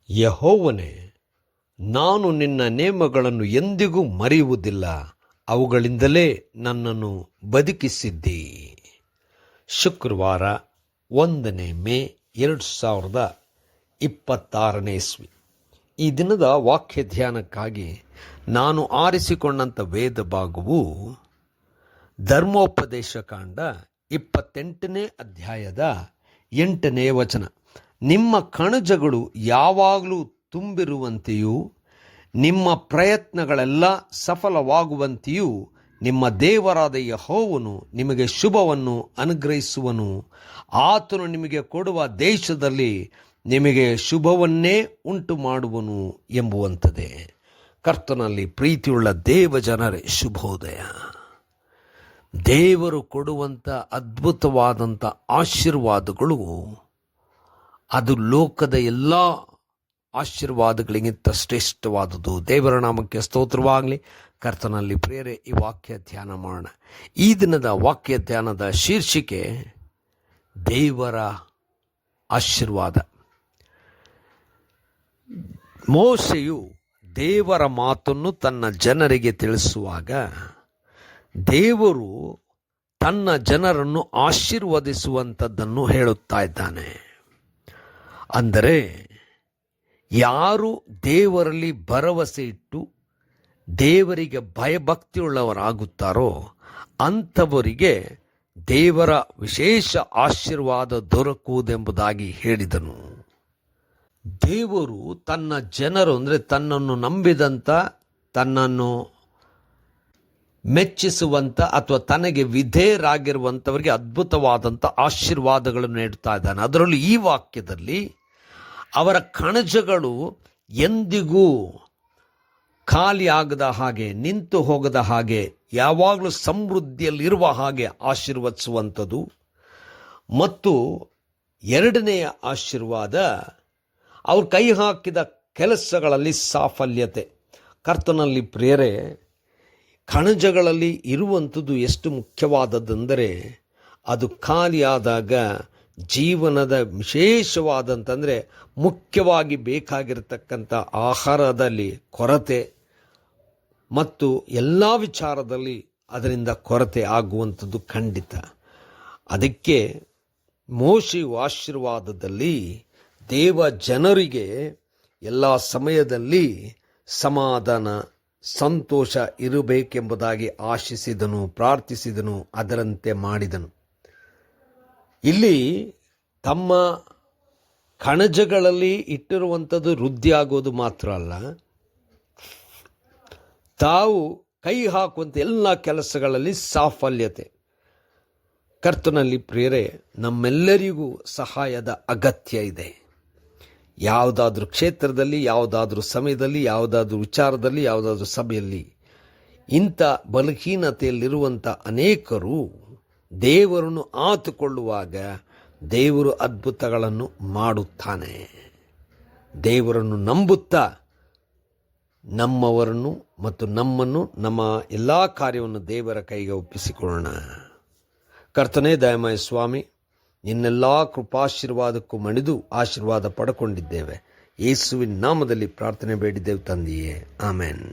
ಯೆಹೋವನೇ, ನಾನು ನಿನ್ನ ನೇಮಗಳನ್ನು ಎಂದಿಗೂ ಮರೆಯುವುದಿಲ್ಲ, ಅವುಗಳಿಂದಲೇ ನನ್ನನ್ನು ಬದುಕಿಸಿದ್ದಿ. ಶುಕ್ರವಾರ 1 ಮೇ 2026 ಇಸ್ವಿ. ಈ ದಿನದ ವಾಕ್ಯ ಧ್ಯಾನಕ್ಕಾಗಿ ನಾನು ಆರಿಸಿಕೊಂಡಂಥ ವೇದ ಭಾಗವು ಧರ್ಮೋಪದೇಶ ಕಾಂಡ 28ನೇ ಅಧ್ಯಾಯದ 8ನೇ ವಚನ. ನಿಮ್ಮ ಕಣಜಗಳು ಯಾವಾಗಲೂ ತುಂಬಿರುವಂತೆಯೂ ನಿಮ್ಮ ಪ್ರಯತ್ನಗಳೆಲ್ಲ ಸಫಲವಾಗುವಂತೆಯೂ ನಿಮ್ಮ ದೇವರಾದ ಯೆಹೋವನು ನಿಮಗೆ ಶುಭವನ್ನು ಅನುಗ್ರಹಿಸುವನು. ಆತನು ನಿಮಗೆ ಕೊಡುವ ದೇಶದಲ್ಲಿ ನಿಮಗೆ ಶುಭವನ್ನೇ ಉಂಟು ಮಾಡುವನು ಎಂಬುವಂಥದ್ದೇ. ಕರ್ತನಲ್ಲಿ ಪ್ರೀತಿಯುಳ್ಳ ದೇವ ಜನರೇ, ಶುಭೋದಯ. ದೇವರು ಕೊಡುವಂಥ ಅದ್ಭುತವಾದಂಥ ಆಶೀರ್ವಾದಗಳು ಅದು ಲೋಕದ ಎಲ್ಲ ಆಶೀರ್ವಾದಗಳಿಗಿಂತ ಶ್ರೇಷ್ಠವಾದುದು. ದೇವರ ನಾಮಕ್ಕೆ ಸ್ತೋತ್ರವಾಗಲಿ. ಕರ್ತನಲ್ಲಿ ಪ್ರಿಯರೇ, ಈ ವಾಕ್ಯ ಧ್ಯಾನ ಮಾಡೋಣ. ಈ ದಿನದ ವಾಕ್ಯ ಧ್ಯಾನದ ಶೀರ್ಷಿಕೆ ದೇವರ ಆಶೀರ್ವಾದ. ಮೋಶೆಯು ದೇವರ ಮಾತನ್ನು ತನ್ನ ಜನರಿಗೆ ತಿಳಿಸುವಾಗ ದೇವರು ತನ್ನ ಜನರನ್ನು ಆಶೀರ್ವದಿಸುವಂಥದ್ದನ್ನು ಹೇಳುತ್ತಾ ಇದ್ದಾನೆ. ಅಂದರೆ ಯಾರು ದೇವರಲ್ಲಿ ಭರವಸೆ ಇಟ್ಟು ದೇವರಿಗೆ ಭಯಭಕ್ತಿಯುಳ್ಳವರಾಗುತ್ತಾರೋ ಅಂಥವರಿಗೆ ದೇವರ ವಿಶೇಷ ಆಶೀರ್ವಾದ ದೊರಕುವುದೆಂಬುದಾಗಿ ಹೇಳಿದನು. ದೇವರು ತನ್ನ ಜನರು ಅಂದರೆ ತನ್ನನ್ನು ನಂಬಿದಂಥ, ತನ್ನನ್ನು ಮೆಚ್ಚಿಸುವಂಥ ಅಥವಾ ತನಗೆ ವಿಧೇಯರಾಗಿರುವಂಥವರಿಗೆ ಅದ್ಭುತವಾದಂಥ ಆಶೀರ್ವಾದಗಳನ್ನು ನೀಡ್ತಾ ಇದ್ದಾನೆ. ಅದರಲ್ಲೂ ಈ ವಾಕ್ಯದಲ್ಲಿ ಅವರ ಕಣಜಗಳು ಎಂದಿಗೂ ಖಾಲಿಯಾಗದ ಹಾಗೆ, ನಿಂತು ಹೋಗದ ಹಾಗೆ, ಯಾವಾಗಲೂ ಸಮೃದ್ಧಿಯಲ್ಲಿರುವ ಹಾಗೆ ಆಶೀರ್ವದಿಸುವಂಥದ್ದು. ಮತ್ತು ಎರಡನೆಯ ಆಶೀರ್ವಾದ, ಅವ್ರು ಕೈ ಹಾಕಿದ ಕೆಲಸಗಳಲ್ಲಿ ಸಾಫಲ್ಯತೆ. ಕರ್ತನಲ್ಲಿ ಪ್ರಿಯರೇ, ಕಣಜಗಳಲ್ಲಿ ಇರುವಂಥದ್ದು ಎಷ್ಟು ಮುಖ್ಯವಾದದ್ದೆಂದರೆ ಅದು ಖಾಲಿಯಾದಾಗ ಜೀವನದ ವಿಶೇಷವಾದಂತಂದರೆ ಮುಖ್ಯವಾಗಿ ಬೇಕಾಗಿರತಕ್ಕಂಥ ಆಹಾರದಲ್ಲಿ ಕೊರತೆ ಮತ್ತು ಎಲ್ಲ ವಿಚಾರದಲ್ಲಿ ಅದರಿಂದ ಕೊರತೆ ಆಗುವಂಥದ್ದು ಖಂಡಿತ. ಅದಕ್ಕೆ ಮೋಶೆಯು ಆಶೀರ್ವಾದದಲ್ಲಿ ದೇವ ಜನರಿಗೆ ಎಲ್ಲ ಸಮಯದಲ್ಲಿ ಸಮಾಧಾನ, ಸಂತೋಷ ಇರಬೇಕೆಂಬುದಾಗಿ ಆಶಿಸಿದನು, ಪ್ರಾರ್ಥಿಸಿದನು, ಅದರಂತೆ ಮಾಡಿದನು. ಇಲ್ಲಿ ತಮ್ಮ ಕಣಜಗಳಲ್ಲಿ ಇಟ್ಟಿರುವಂಥದ್ದು ವೃದ್ಧಿ ಆಗೋದು ಮಾತ್ರ ಅಲ್ಲ, ತಾವು ಕೈ ಹಾಕುವಂಥ ಎಲ್ಲ ಕೆಲಸಗಳಲ್ಲಿ ಸಾಫಲ್ಯತೆ. ಕರ್ತನಲ್ಲಿ ಪ್ರಿಯರೇ, ನಮ್ಮೆಲ್ಲರಿಗೂ ಸಹಾಯದ ಅಗತ್ಯ ಇದೆ. ಯಾವುದಾದ್ರೂ ಕ್ಷೇತ್ರದಲ್ಲಿ, ಯಾವುದಾದ್ರೂ ಸಮಯದಲ್ಲಿ, ಯಾವುದಾದ್ರೂ ವಿಚಾರದಲ್ಲಿ, ಯಾವುದಾದ್ರೂ ಸಭೆಯಲ್ಲಿ ಇಂಥ ಬಲಹೀನತೆಯಲ್ಲಿರುವಂಥ ಅನೇಕರು ದೇವರನ್ನು ಆತುಕೊಳ್ಳುವಾಗ ದೇವರು ಅದ್ಭುತಗಳನ್ನು ಮಾಡುತ್ತಾನೆ. ದೇವರನ್ನು ನಂಬುತ್ತಾ ನಮ್ಮವರನ್ನು ಮತ್ತು ನಮ್ಮನ್ನು, ನಮ್ಮ ಎಲ್ಲ ಕಾರ್ಯವನ್ನು ದೇವರ ಕೈಗೆ ಒಪ್ಪಿಸಿಕೊಳ್ಳೋಣ. ಕರ್ತನೇ ದಯಮಯ ಸ್ವಾಮಿ, ನಿನ್ನೆಲ್ಲ ಕೃಪಾಶೀರ್ವಾದಕ್ಕೂ ಮಣಿದು ಆಶೀರ್ವಾದ ಪಡ್ಕೊಂಡಿದ್ದೇವೆ. ಯೇಸುವಿನ ನಾಮದಲ್ಲಿ ಪ್ರಾರ್ಥನೆ ಬೇಡಿದ್ದೇವೆ ತಂದೆಯೇ, ಆಮೆನ್.